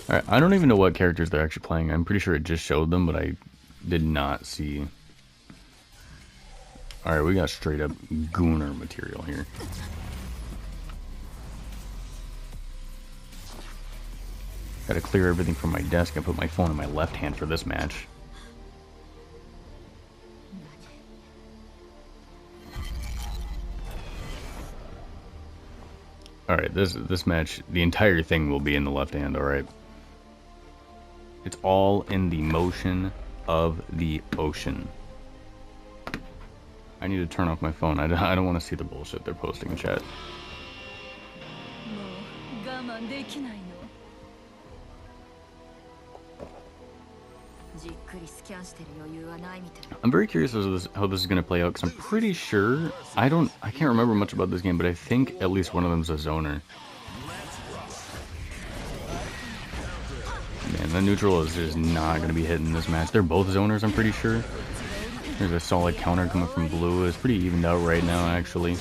Alright, I don't even know what characters they're actually playing. I'm pretty sure it just showed them, but I did not see. Alright, we got straight up Gooner material here. Gotta clear everything from my desk and put my phone in my left hand for this match. Alright, this match, the entire thing will be in the left hand, alright? It's all in the motion of the ocean. I need to turn off my phone. I don't want to see the bullshit they're posting in chat. I'm very curious as how this is going to play out, because I'm pretty sure, I can't remember much about this game, but I think at least one of them is a zoner. Man, the neutral is just not going to be hitting this match. They're both zoners, I'm pretty sure. There's a solid counter coming from blue. It's pretty evened out right now, actually.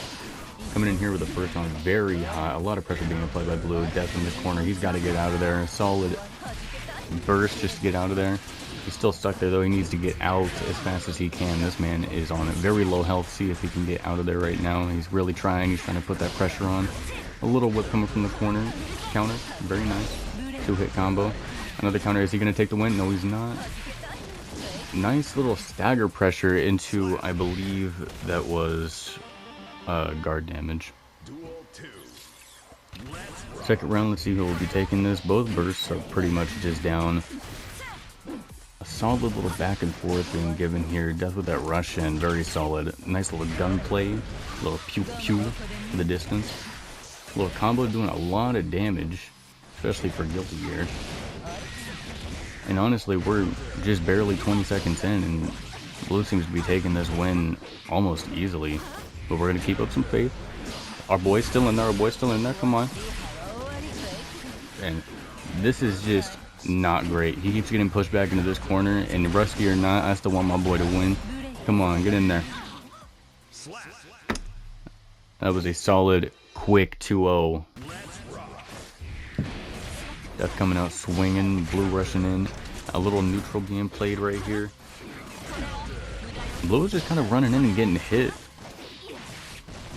Coming in here with the first round, very high. A lot of pressure being applied by blue. Death in this corner. He's got to get out of there. A solid burst just to get out of there. He's still stuck there, though. He needs to get out as fast as he can. This man is on very low health. See if he can get out of there right now. He's really trying. He's trying to put that pressure on. A little whip coming from the corner. Counter. Very nice. 2-hit combo. Another counter. Is he going to take the win? No, he's not. Nice little stagger pressure into, I believe that was guard damage. Second round, let's see who will be taking this. Both bursts are pretty much just down. A solid little back and forth being given here. Death with that rush in, very solid. Nice little gun play, a little pew pew for the distance. A little combo doing a lot of damage, especially for Guilty Gear. And honestly, we're just barely 20 seconds in, and blue seems to be taking this win almost easily. But we're going to keep up some faith. Our boy's still in there. Our boy's still in there. Come on. And this is just not great. He keeps getting pushed back into this corner, and rusty or not, I still want my boy to win. Come on, get in there. That was a solid, quick 2-0. Death coming out swinging, blue rushing in. A little neutral being played right here. Blue is just kind of running in and getting hit.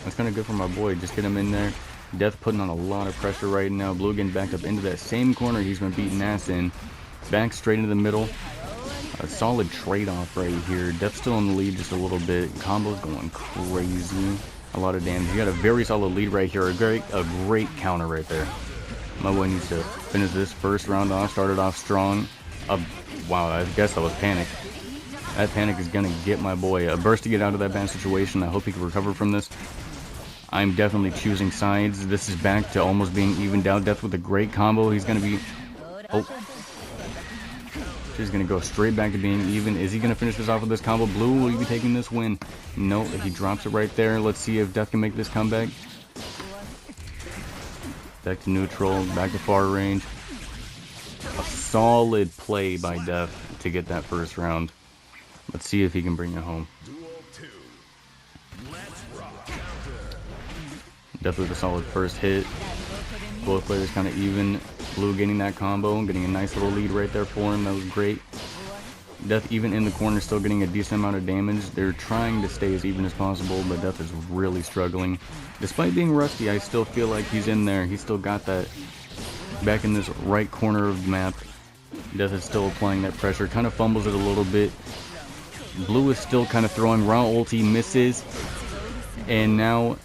That's kind of good for my boy. Just get him in there. Death putting on a lot of pressure right now. Blue getting back up into that same corner he's been beating ass in. Back straight into the middle. A solid trade-off right here. Death still in the lead just a little bit. Combo's going crazy. A lot of damage. You got a very solid lead right here. A great counter right there. My boy needs to finish this first round off. Started off strong. Wow, I guess that was panic. That panic is going to get my boy a burst to get out of that bad situation. I hope he can recover from this. I'm definitely choosing sides. This is back to almost being evened out. Death with a great combo. He's going to be... Oh. He's going to go straight back to being even. Is he going to finish this off with this combo? Blue, will he be taking this win? No, he drops it right there. Let's see if Death can make this comeback. Back to neutral, back to far range. A solid play by Death to get that first round. Let's see if he can bring it home. Death with a solid first hit. Both players kind of even. Blue getting that combo, getting a nice little lead right there for him. That was great. Death even in the corner, still getting a decent amount of damage. They're trying to stay as even as possible, but Death is really struggling. Despite being rusty, I still feel like he's in there. He's still got that back in this right corner of the map. Death is still applying that pressure. Kind of fumbles it a little bit. Blue is still kind of throwing. Raw ulti misses. And now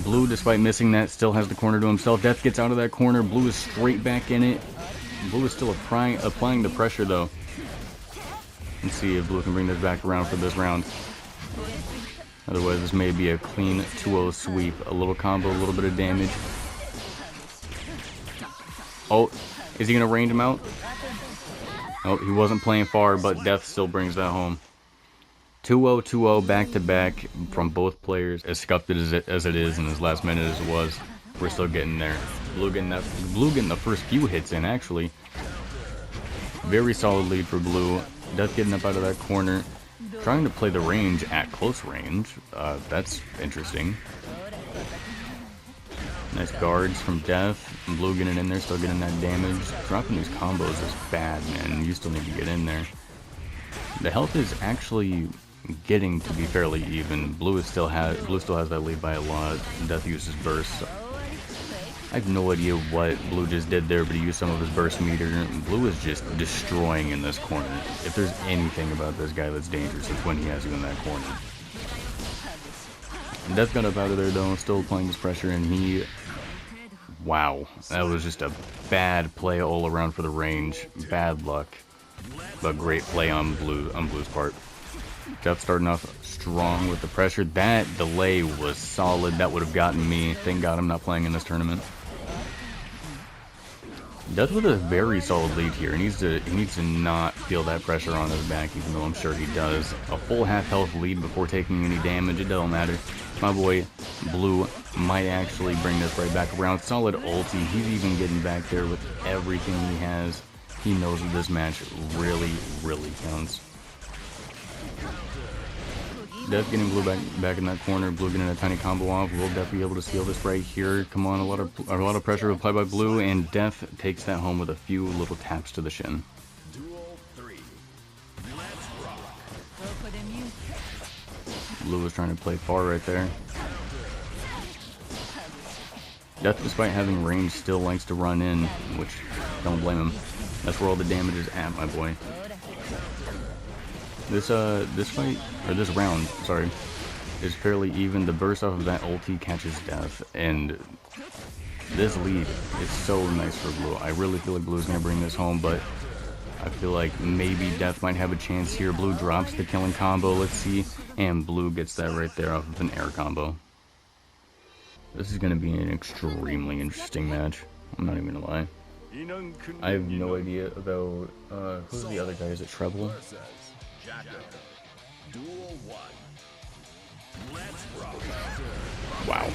Blue, despite missing that, still has the corner to himself. Death gets out of that corner. Blue is straight back in it. Blue is still applying the pressure, though. Let's see if Blue can bring this back around for this round. Otherwise, this may be a clean 2-0 sweep. A little combo, a little bit of damage. Oh, is he going to range him out? Oh, he wasn't playing far, but Death still brings that home. 2-0, 2-0, back-to-back from both players. As scuffed as it is in his last minute as it was, we're still getting there. Blue getting the first few hits in, actually. Very solid lead for Blue. Death getting up out of that corner. Trying to play the range at close range. That's interesting. Nice guards from Death. Blue getting in there, still getting that damage. Dropping these combos is bad, man. You still need to get in there. The health is actually getting to be fairly even. Blue still has that lead by a lot. Death uses burst. I have no idea what Blue just did there, but he used some of his burst meter. Blue is just destroying in this corner. If there's anything about this guy that's dangerous, it's when he has you in that corner. Death got up out of there though, still applying his pressure, and he... Wow, that was just a bad play all around for the range. Bad luck, but great play on Blue's part. Death starting off strong with the pressure. That delay was solid. That would have gotten me. Thank God I'm not playing in this tournament. Death with a very solid lead here. He needs to not feel that pressure on his back, even though I'm sure he does. A full half health lead before taking any damage. It don't matter. My boy Blue might actually bring this right back around. Solid ulti. He's even getting back there with everything he has. He knows that this match really, really counts. Death getting Blue back in that corner. Blue getting a tiny combo off. Will Death be able to steal this right here? Come on, a lot of pressure applied by Blue, and Death takes that home with a few little taps to the shin. Blue was trying to play far right there. Death, despite having range, still likes to run in, which don't blame him. That's where all the damage is at, my boy. This fight, or this round, sorry, is fairly even. The burst off of that ulti catches Death, and this lead is so nice for Blue. I really feel like Blue's gonna bring this home, but I feel like maybe Death might have a chance here. Blue drops the killing combo, let's see, and Blue gets that right there off of an air combo. This is gonna be an extremely interesting match. I'm not even gonna lie. I have no idea about, who's the other guy? Is it Treble? Wow.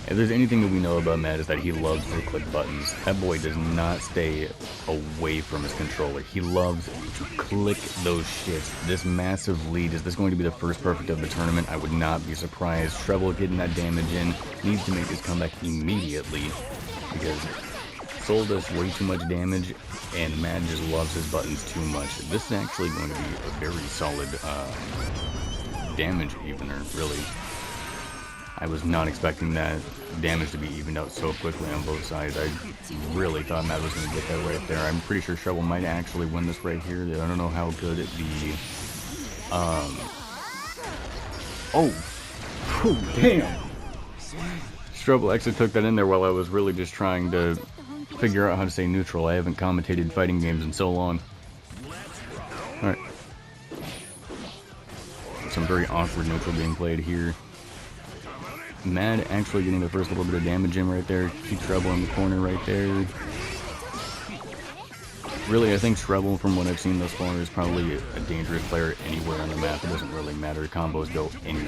If there's anything that we know about Matt is that he loves to click buttons. That boy does not stay away from his controller. He loves to click those shits. This massive lead, is this going to be the first perfect of the tournament? I would not be surprised. Treble getting that damage in, needs to make his comeback immediately, because Soul does way too much damage, and Matt just loves his buttons too much. This is actually going to be a very solid damage evener, really. I was not expecting that damage to be evened out so quickly on both sides. I really thought Matt was going to get that right there. I'm pretty sure Treble might actually win this right here. I don't know how good the... Oh, damn! Treble actually took that in there while I was really just trying to figure out how to say neutral. I haven't commentated fighting games in so long. Alright. Some very awkward neutral being played here. Mad actually getting the first little bit of damage in right there. Keep Treble in the corner right there. Really, I think Treble, from what I've seen thus far, is probably a dangerous player anywhere on the map. It doesn't really matter. Combos go anywhere.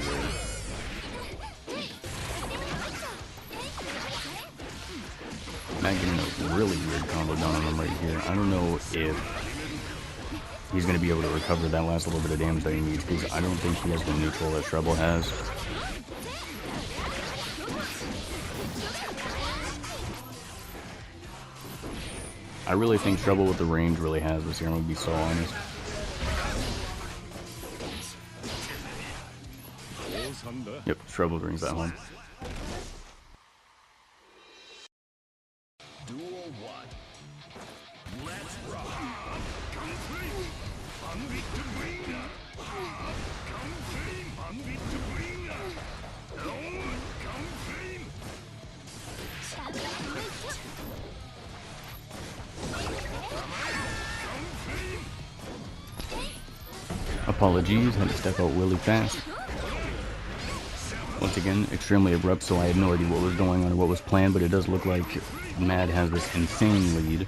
Matt getting a really weird combo down on him right here. I don't know if he's going to be able to recover that last little bit of damage that he needs, because I don't think he has the neutral that Treble has. I really think Treble with the range really has this here, I'm going to be so honest. Yep, Treble brings that home. Apologies, had to step out really fast. Once again, extremely abrupt, so I had no idea what was going on or what was planned, but it does look like Mad has this insane lead.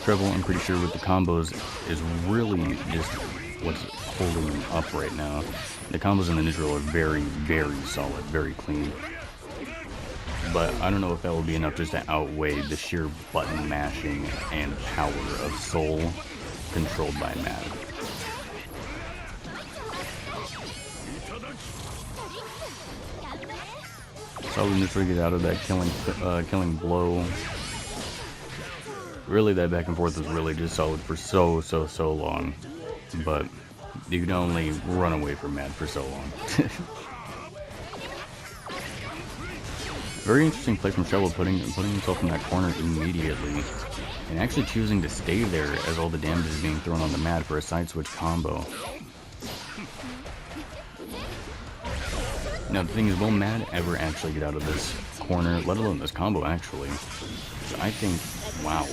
Treble, I'm pretty sure with the combos, is really just what's holding him up right now. The combos in the neutral are very, very solid, very clean. But I don't know if that will be enough just to outweigh the sheer button mashing and power of Soul controlled by Mad. Probably neutral to get out of that killing blow. Really, that back and forth was really just solid for so long. But you can only run away from Mad for so long. Very interesting play from Shovel, putting himself in that corner immediately. And actually choosing to stay there as all the damage is being thrown on the mat for a side switch combo. Now the thing is, will Mad ever actually get out of this corner, let alone this combo actually? So I think, wow.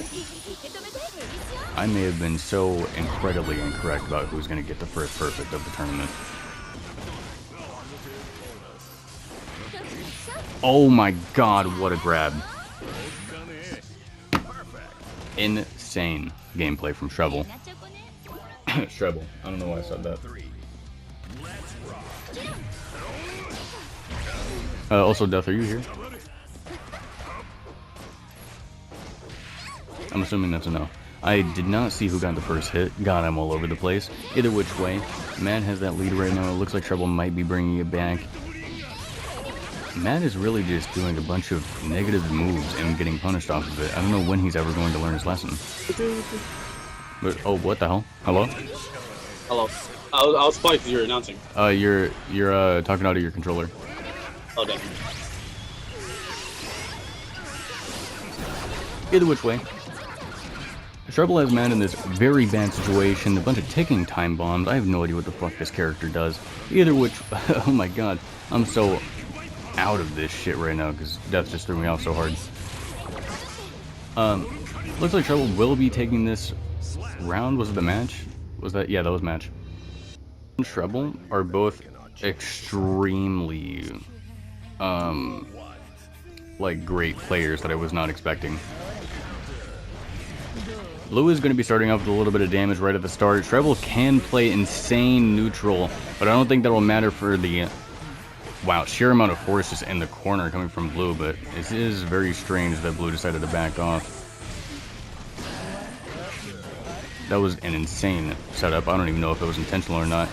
I may have been so incredibly incorrect about who's going to get the first perfect of the tournament. Oh my god, what a grab. Insane gameplay from Shovel. Shovel. I don't know why I said that. Also, Death, are you here? I'm assuming that's a no. I did not see who got the first hit. God, I'm all over the place. Either which way, Matt has that lead right now. It looks like Shovel might be bringing it back. Matt is really just doing a bunch of negative moves and getting punished off of it. I don't know when he's ever going to learn his lesson. But, oh, what the hell? Hello? Hello. I was surprised you're announcing. You're talking out of your controller. Oh, damn. Either which way, Treble has Matt in this very bad situation. A bunch of ticking time bombs. I have no idea what the fuck this character does. Either which, oh my god, I'm so out of this shit right now because Death just threw me off so hard. Looks like Treble will be taking this round. Was it the match? Was that? Yeah, that was match. Treble are both extremely, like great players that I was not expecting. Blue is going to be starting off with a little bit of damage right at the start. Treble can play insane neutral, but I don't think that will matter for the, wow, sheer amount of force just in the corner coming from Blue, but it is very strange that Blue decided to back off. That was an insane setup. I don't even know if it was intentional or not.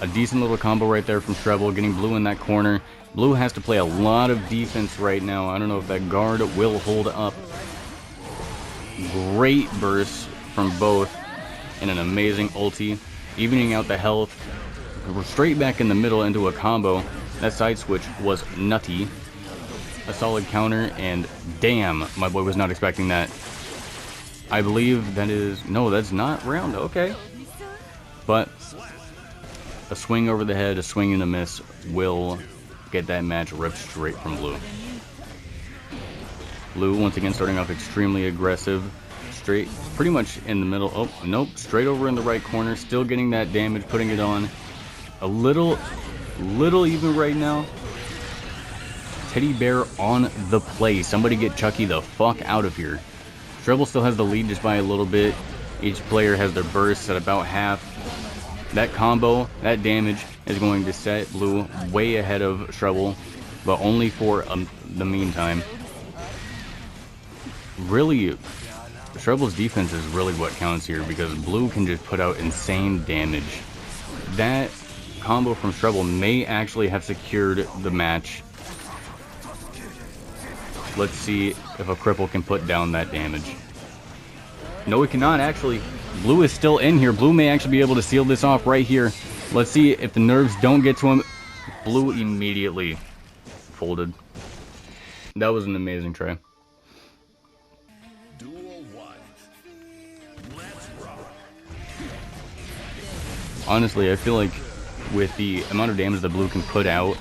A decent little combo right there from Treble, getting Blue in that corner. Blue has to play a lot of defense right now. I don't know if that guard will hold up. Great burst from both and an amazing ulti, evening out the health. We're straight back in the middle into a combo. That side switch was nutty. A solid counter, and damn, my boy was not expecting that. I believe that is, no, that's not round, okay. But a swing over the head, a swing and a miss will get that match ripped straight from Blue. Blue, once again, starting off extremely aggressive. Straight, pretty much in the middle. Oh, nope. Straight over in the right corner. Still getting that damage, putting it on. A little even right now. Teddy Bear on the play. Somebody get Chucky the fuck out of here. Treble still has the lead just by a little bit. Each player has their bursts at about half. That combo, that damage, is going to set Blue way ahead of Treble, but only for the meantime. Really, Treble's defense is really what counts here because Blue can just put out insane damage. That combo from Treble may actually have secured the match. Let's see if a cripple can put down that damage. No, it cannot actually. Blue is still in here. Blue may actually be able to seal this off right here. Let's see if the nerves don't get to him. Blue immediately folded. That was an amazing try. Honestly, I feel like with the amount of damage that Blue can put out,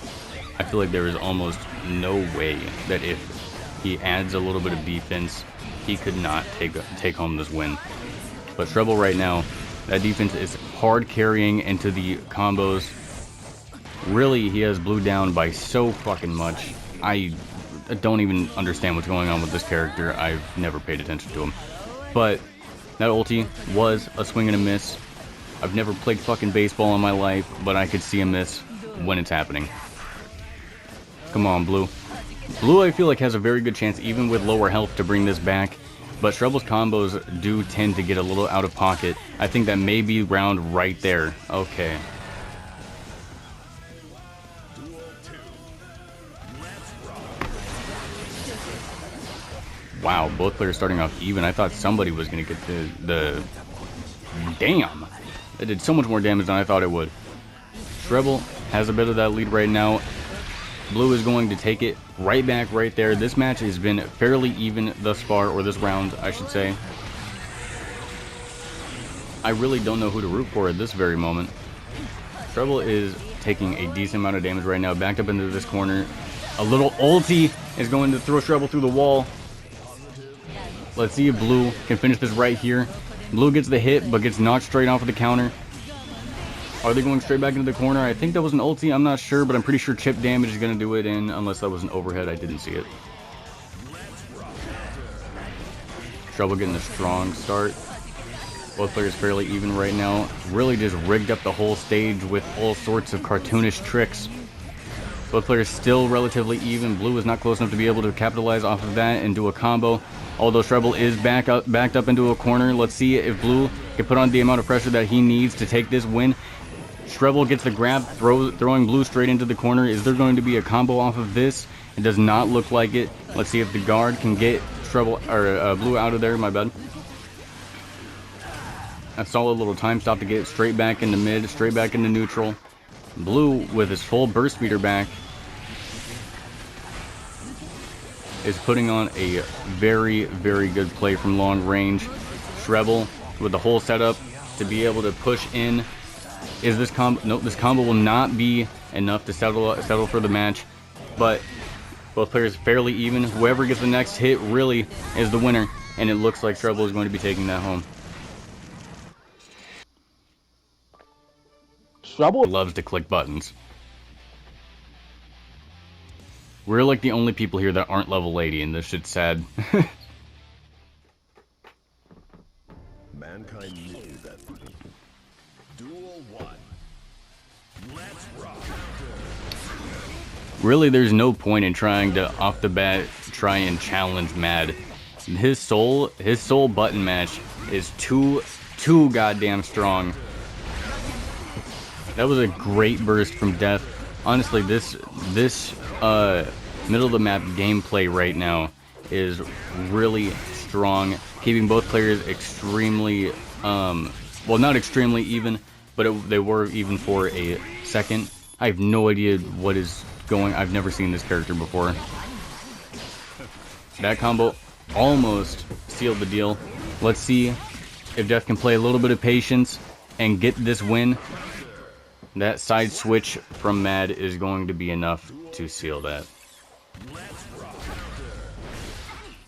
I feel like there is almost no way that if he adds a little bit of defense, he could not take home this win. But Treble right now, that defense is hard carrying into the combos. Really, he has Blue down by so fucking much. I don't even understand what's going on with this character. I've never paid attention to him. But that ulti was a swing and a miss. I've never played fucking baseball in my life, but I could see a miss when it's happening. Come on, Blue. Blue, I feel like, has a very good chance, even with lower health, to bring this back. But Treble's combos do tend to get a little out of pocket. I think that may be round right there. Okay. Wow, both players starting off even. I thought somebody was going to get the... Damn! That did so much more damage than I thought it would. Treble has a bit of that lead right now. Blue is going to take it right back right there. This match has been fairly even thus far, or this round, I should say. I really don't know who to root for at this very moment. Treble is taking a decent amount of damage right now, backed up into this corner. A little ulti is going to throw Treble through the wall. Let's see if Blue can finish this right here. Blue gets the hit, but gets knocked straight off of the counter. Are they going straight back into the corner? I think that was an ulti. I'm not sure, but I'm pretty sure chip damage is going to do it in, unless that was an overhead. I didn't see it. Treble getting a strong start. Both players fairly even right now. Really just rigged up the whole stage with all sorts of cartoonish tricks. Both players still relatively even. Blue is not close enough to be able to capitalize off of that and do a combo. Although Treble is backed up into a corner. Let's see if Blue can put on the amount of pressure that he needs to take this win. Treble gets the grab, throwing Blue straight into the corner. Is there going to be a combo off of this? It does not look like it. Let's see if the guard can get Treble or Blue out of there. My bad. A solid little time stop to get straight back into mid, straight back into neutral. Blue with his full burst speeder back is putting on a very, very good play from long range. Treble with the whole setup to be able to push in. Is this combo? Nope, this combo will not be enough to settle for the match. But both players fairly even. Whoever gets the next hit really is the winner. And it looks like Treble is going to be taking that home. Treble loves to click buttons. We're like the only people here that aren't level 80, and this shit's sad. Mankind knew that. Duel 1. Let's rock. Really, there's no point in trying to, off the bat, try and challenge Mad. His soul button match is too goddamn strong. That was a great burst from Death. Honestly, this middle of the map gameplay right now is really strong, keeping both players extremely, well, not extremely even, but they were even for a second. I have no idea what is going. I've never seen this character before. That combo almost sealed the deal. Let's see if Death can play a little bit of patience and get this win. That side switch from Mad is going to be enough to seal that.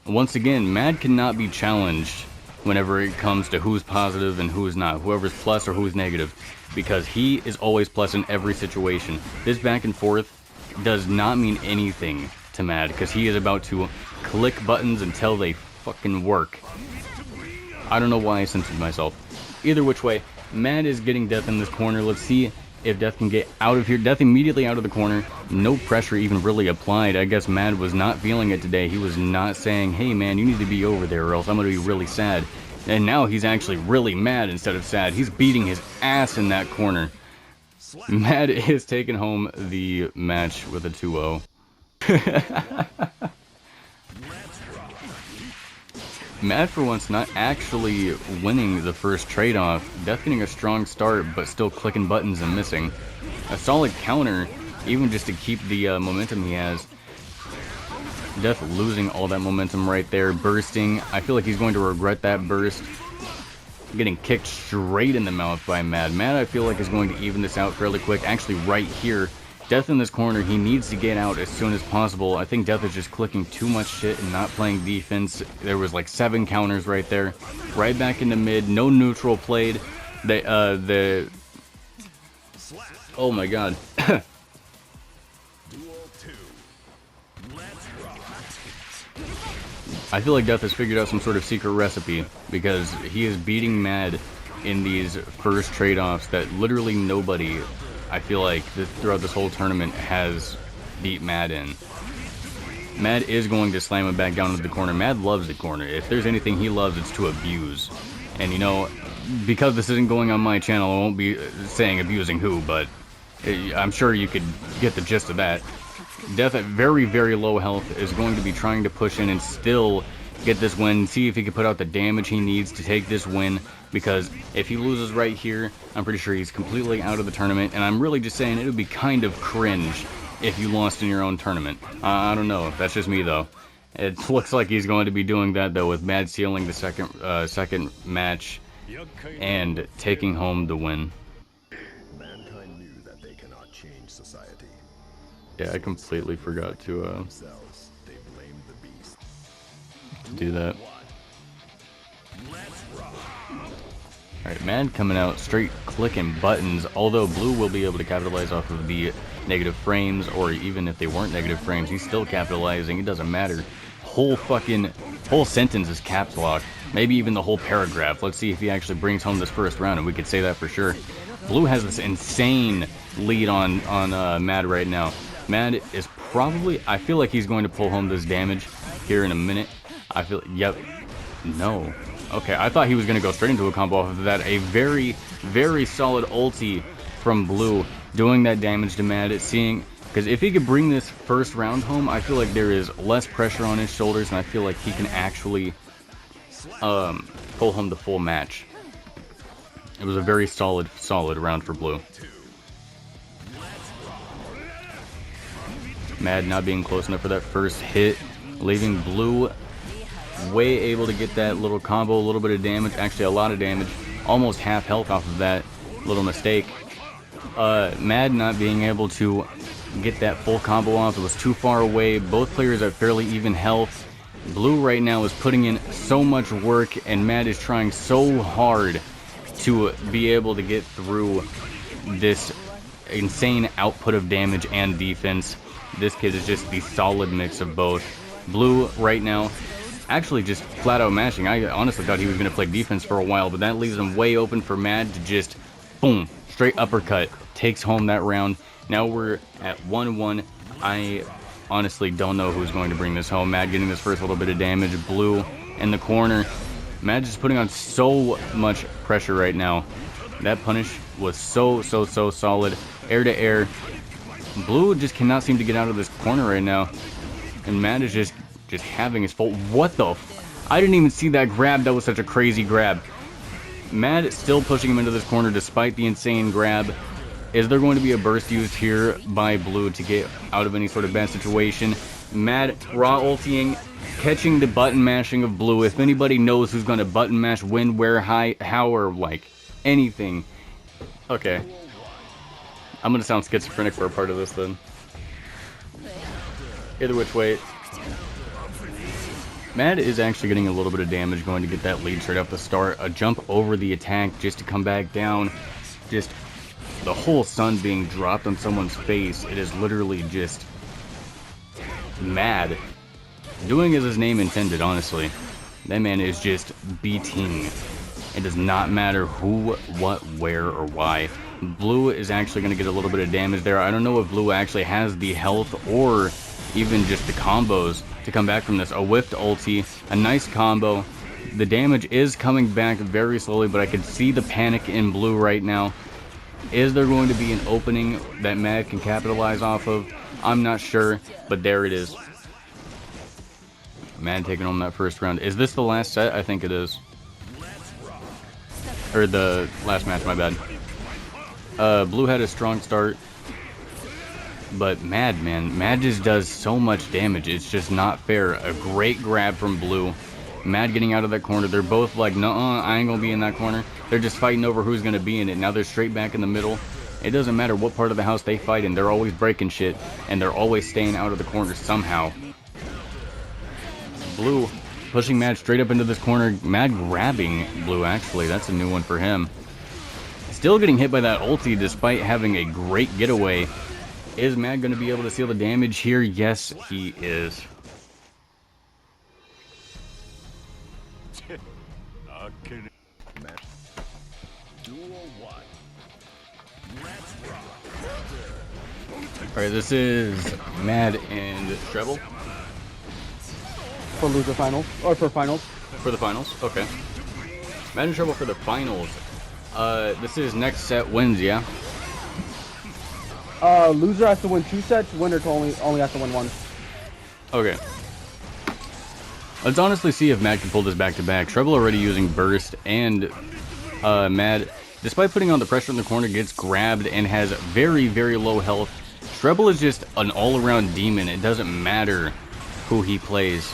Once again, Mad cannot be challenged whenever it comes to who's positive and who's not, whoever's plus or who's negative, because he is always plus in every situation. This back and forth does not mean anything to Mad, because he is about to click buttons until they fucking work. I don't know why I censored myself. Either which way, Mad is getting Death in this corner. Let's see if Death can get out of here. Death immediately out of the corner. No pressure even really applied. I guess Mad was not feeling it today. He was not saying, hey man, you need to be over there or else I'm going to be really sad. And now he's actually really mad instead of sad. He's beating his ass in that corner. Mad is taking home the match with a 2-0. Mad for once not actually winning the first trade-off. Death getting a strong start, but still clicking buttons and missing. A solid counter, even just to keep the momentum he has. Death losing all that momentum right there, bursting. I feel like he's going to regret that burst. Getting kicked straight in the mouth by Mad. Mad, I feel like, is going to even this out fairly quick. Actually, right here. Death in this corner, he needs to get out as soon as possible. I think Death is just clicking too much shit and not playing defense. There was like 7 counters right there. Right back into mid, no neutral played. Oh my god. I feel like Death has figured out some sort of secret recipe, because he is beating Mad in these first trade-offs that literally nobody, I feel like, throughout this whole tournament has beat Mad in. Mad is going to slam him back down into the corner. Mad loves the corner. If there's anything he loves, it's to abuse. And you know, because this isn't going on my channel, I won't be saying abusing who, but I'm sure you could get the gist of that. Death at very, very low health is going to be trying to push in and still get this win, see if he can put out the damage he needs to take this win, because if he loses right here, I'm pretty sure he's completely out of the tournament, and I'm really just saying it would be kind of cringe if you lost in your own tournament. I don't know, that's just me though. It looks like he's going to be doing that though, with Mad sealing the second match and taking home the win. Mankind knew that they cannot change society. Yeah, I completely forgot to Themselves, they blamed the beast. do that. Let's rock. Alright, Mad coming out straight clicking buttons, although Blue will be able to capitalize off of the negative frames, or even if they weren't negative frames, he's still capitalizing. It doesn't matter. Whole sentence is caps lock. Maybe even the whole paragraph. Let's see if he actually brings home this first round, and we could say that for sure. Blue has this insane lead on Mad right now. Mad is probably, I feel like he's going to pull home this damage here in a minute. Yep. No. Okay, I thought he was going to go straight into a combo off of that. A very, very solid ulti from Blue, doing that damage to Mad. Because if he could bring this first round home, I feel like there is less pressure on his shoulders, and I feel like he can actually pull home the full match. It was a very solid round for Blue. Mad not being close enough for that first hit, leaving Blue way able to get that little combo, a little bit of damage, actually a lot of damage, almost half health off of that little mistake. Mad not being able to get that full combo off, it was too far away. Both players at fairly even health. Blue right now is putting in so much work, and Mad is trying so hard to be able to get through this insane output of damage and defense. This kid is just the solid mix of both. Blue right now actually just flat out mashing. I honestly thought he was going to play defense for a while, but that leaves him way open for Mad to just boom, straight uppercut, takes home that round. Now we're at 1-1. I honestly don't know who's going to bring this home. Mad getting this first little bit of damage. Blue in the corner. Mad just putting on so much pressure right now. That punish was so solid. Air to air. Blue just cannot seem to get out of this corner right now. And Mad is just having his full... What the I didn't even see that grab. That was such a crazy grab. Mad still pushing him into this corner despite the insane grab. Is there going to be a burst used here by Blue to get out of any sort of bad situation? Mad raw ulting, catching the button mashing of Blue. If anybody knows who's going to button mash when, where, how, or like anything. Okay. I'm going to sound schizophrenic for a part of this then. Either which way. Mad is actually getting a little bit of damage, going to get that lead straight off the start. A jump over the attack just to come back down. Just the whole sun being dropped on someone's face. It is literally just Mad. Doing as his name intended, honestly. That man is just beating. It does not matter who, what, where, or why. Blue is actually going to get a little bit of damage there. I don't know if Blue actually has the health or even just the combos to come back from this. A whiffed ulti, a nice combo. The damage is coming back very slowly, but I can see the panic in Blue right now. Is there going to be an opening that Mad can capitalize off of? I'm not sure, but there it is. Mad taking home that first round. Is this the last set? I think it is. Or the last match, my bad. Blue had a strong start. But Mad just does so much damage. It's just not fair. A great grab from Blue. Mad getting out of that corner. They're both like, nuh-uh, I ain't gonna be in that corner. They're just fighting over who's gonna be in it. Now they're straight back in the middle. It doesn't matter what part of the house they fight in. They're always breaking shit. And they're always staying out of the corner somehow. Blue pushing Mad straight up into this corner. Mad grabbing Blue, actually. That's a new one for him. Still getting hit by that ulti despite having a great getaway. Is Mad going to be able to seal the damage here? Yes, he is. Alright, this is Mad and Treble. For loser finals, or for finals. For the finals, okay. Mad and Treble for the finals. This is next set wins, yeah? Loser has to win 2 sets, winner only has to win 1. Okay. Let's honestly see if Mad can pull this back to back. Treble already using burst, and Mad, despite putting on the pressure in the corner, gets grabbed and has very, very low health. Treble is just an all-around demon. It doesn't matter who he plays.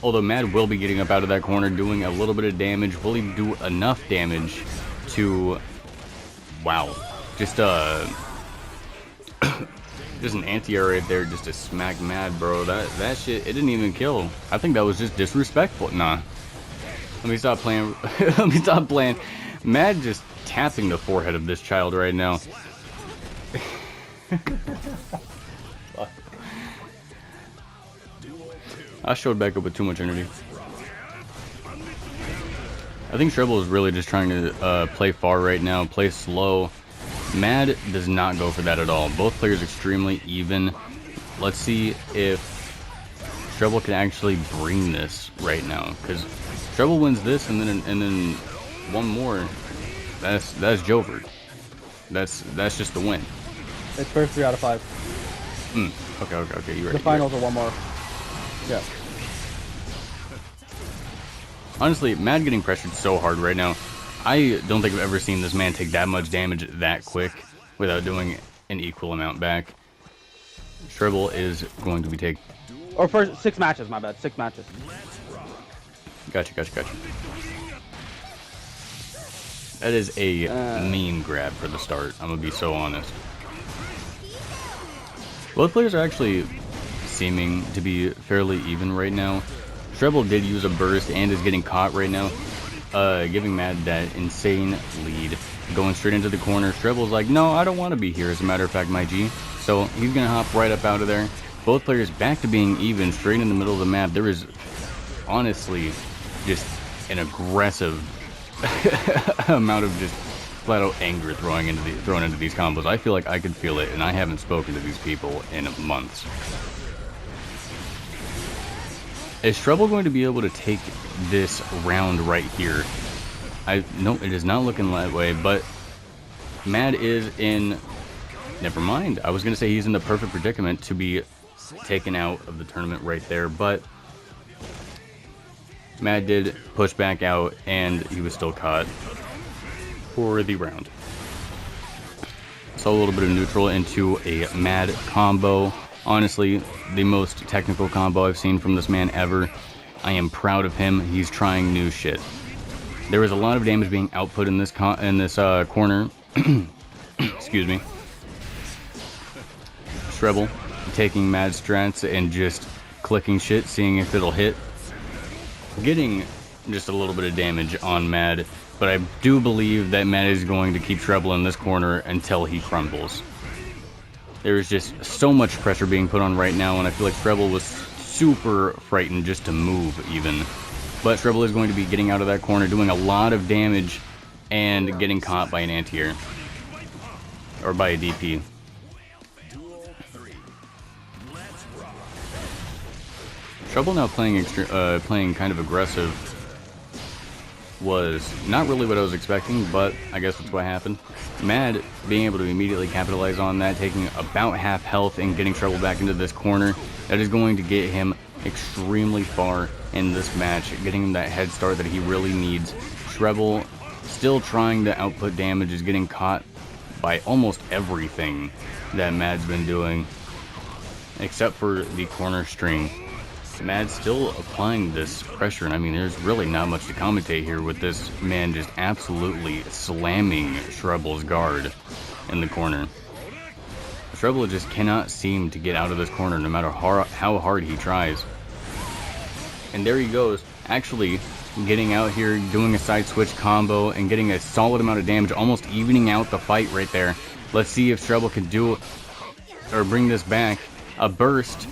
Although Mad will be getting up out of that corner, doing a little bit of damage. Will he do enough damage to... Wow. Just just an anti-air right there just to smack Mad, bro. That shit, it didn't even kill. I think that was just disrespectful. Nah. Let me stop playing. Let me stop playing. Mad just tapping the forehead of this child right now. I showed back up with too much energy. I think Treble is really just trying to play far right now, play slow. Mad does not go for that at all. Both players extremely even. Let's see if Treble can actually bring this right now, because Treble wins this and then one more. That's Jovert. That's just the win. It's first 3 out of 5. Okay. You're right. The finals are one more. Yeah. Honestly, Mad getting pressured so hard right now. I don't think I've ever seen this man take that much damage that quick without doing an equal amount back. Treble is going to be taking... Or first 6 matches, my bad. 6 matches. Gotcha. That is a mean grab for the start. I'm going to be so honest. Both players are actually seeming to be fairly even right now. Treble did use a burst and is getting caught right now, giving Mad that insane lead. Going straight into the corner, Treble's like, no, I don't want to be here, as a matter of fact, my G. So he's going to hop right up out of there. Both players back to being even, straight in the middle of the map. There is honestly just an aggressive amount of just flat out anger thrown into these combos. I feel like I could feel it, and I haven't spoken to these people in months. Is Treble going to be able to take this round right here? No, it is not looking that way, but Mad is in... Never mind. I was going to say he's in the perfect predicament to be taken out of the tournament right there, but Mad did push back out, and he was still caught for the round. So a little bit of neutral into a Mad combo. Honestly, the most technical combo I've seen from this man ever. I am proud of him. He's trying new shit. There was a lot of damage being output in this corner. Excuse me. Treble taking Mad strats and just clicking shit, seeing if it'll hit. Getting just a little bit of damage on Mad, but I do believe that Mad is going to keep Treble in this corner until he crumbles. There is just so much pressure being put on right now, and I feel like Treble was super frightened just to move, even. But Treble is going to be getting out of that corner, doing a lot of damage, and getting caught by an anti-air. Or by a DP. Treble now playing kind of aggressive was not really what I was expecting, but I guess that's what happened. Mad being able to immediately capitalize on that, taking about half health and getting Treble back into this corner. That is going to get him extremely far in this match, getting him that head start that he really needs. Treble still trying to output damage, is getting caught by almost everything that Mad's been doing, except for the corner string. Mad's still applying this pressure, and I mean, there's really not much to commentate here with this man just absolutely slamming Treble's guard in the corner. Treble just cannot seem to get out of this corner no matter how hard he tries. And there he goes, actually getting out here, doing a side switch combo, and getting a solid amount of damage, almost evening out the fight right there. Let's see if Treble can do or bring this back. A burst,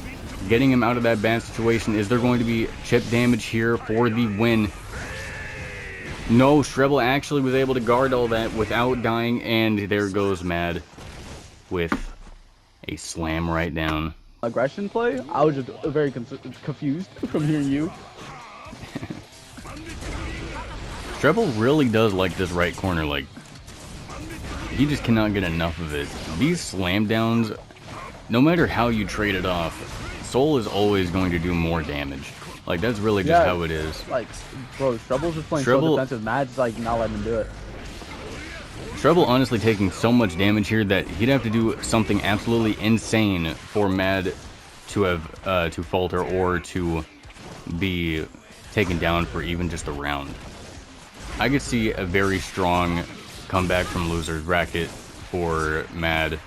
getting him out of that bad situation. Is there going to be chip damage here for the win? No, Treble actually was able to guard all that without dying, and there goes Mad with a slam right down. Aggression play? I was just very confused from hearing you. Treble really does like this right corner. Like, he just cannot get enough of it. These slam downs, no matter how you trade it off, Soul is always going to do more damage. Like, that's really just how it is. Like, bro, Treble's just playing Treble- so defensive. Mad's like not letting him do it. Treble honestly taking so much damage here that he'd have to do something absolutely insane for Mad to have to falter or to be taken down for even just a round. I could see a very strong comeback from loser's bracket for Mad.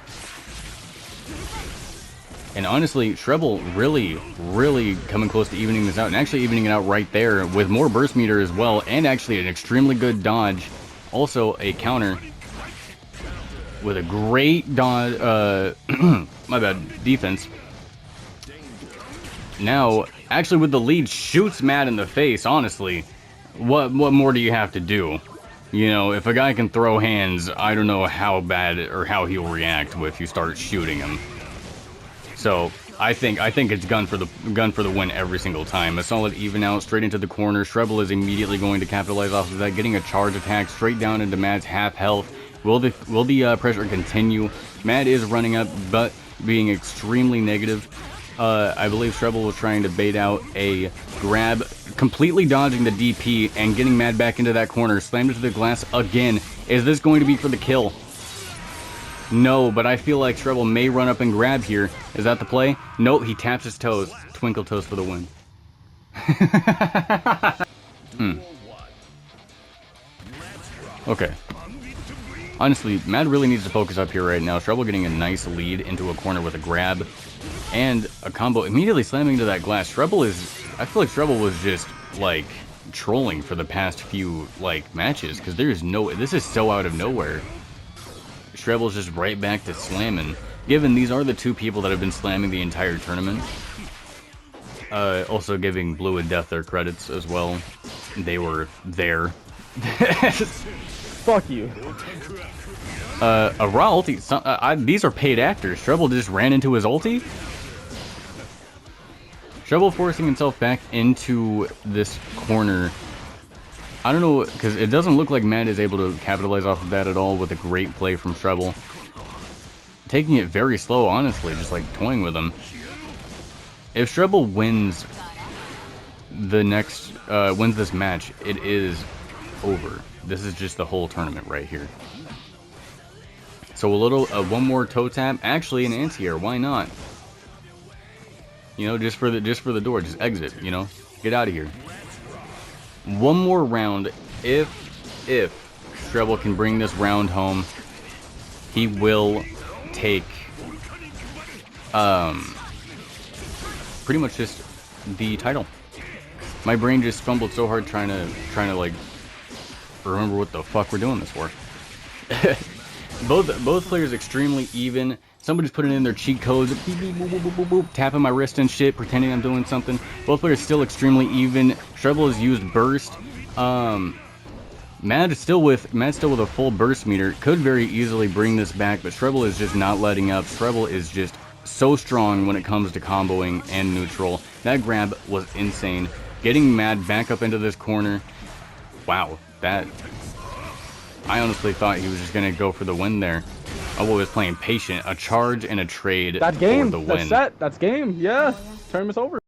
And honestly, Treble really coming close to evening this out, and actually evening it out right there with more burst meter as well, and actually an extremely good dodge. Also a counter with a great dodge, my bad, defense. Now, actually with the lead, shoots Mad in the face, honestly. What more do you have to do? You know, if a guy can throw hands, I don't know how bad or how he'll react if you start shooting him. So I think it's gun for the win every single time. A solid even out straight into the corner. Treble is immediately going to capitalize off of that, getting a charge attack straight down into Mad's half health. Will the pressure continue? Mad is running up, but being extremely negative. I believe Treble was trying to bait out a grab, completely dodging the DP and getting Mad back into that corner. Slammed into the glass again. Is this going to be for the kill? No, but I feel like Treble may run up and grab here. Is that the play? Nope, he taps his toes. Twinkle toes for the win. Okay. Honestly, Mad really needs to focus up here right now. Treble getting a nice lead into a corner with a grab. And a combo immediately slamming into that glass. Treble is... I feel like Treble was just, like, trolling for the past few, like, matches. Because there's no... This is so out of nowhere. Treble's just right back to slamming. Given these are the two people that have been slamming the entire tournament. Also giving Blue and Death their credits as well. They were there. Fuck you. A raw ulti. These are paid actors. Treble just ran into his ulti. Treble forcing himself back into this corner. I don't know, because it doesn't look like Mad is able to capitalize off of that at all with a great play from Treble. Taking it very slow, honestly, just like toying with him. If Treble wins the next, wins this match, it is over. This is just the whole tournament right here. So one more toe tap, actually an anti-air, why not? You know, just for the door, just exit, you know, get out of here. One more round. If Treble can bring this round home, he will take pretty much just the title. My brain just fumbled so hard trying to like remember what the fuck we're doing this for. both players extremely even. Somebody's putting in their cheat codes, beep, beep, boop, boop, boop, boop, boop, tapping my wrist and shit, pretending I'm doing something. Both players still extremely even. Treble has used burst. Mad's still with a full burst meter. Could very easily bring this back, but Treble is just not letting up. Treble is just so strong when it comes to comboing and neutral. That grab was insane. Getting Mad back up into this corner. Wow, that... I honestly thought he was just going to go for the win there. Oh, boy was playing patient. A charge and a trade That's game. for the win. That's set. That's game. Yeah. Tournament's over.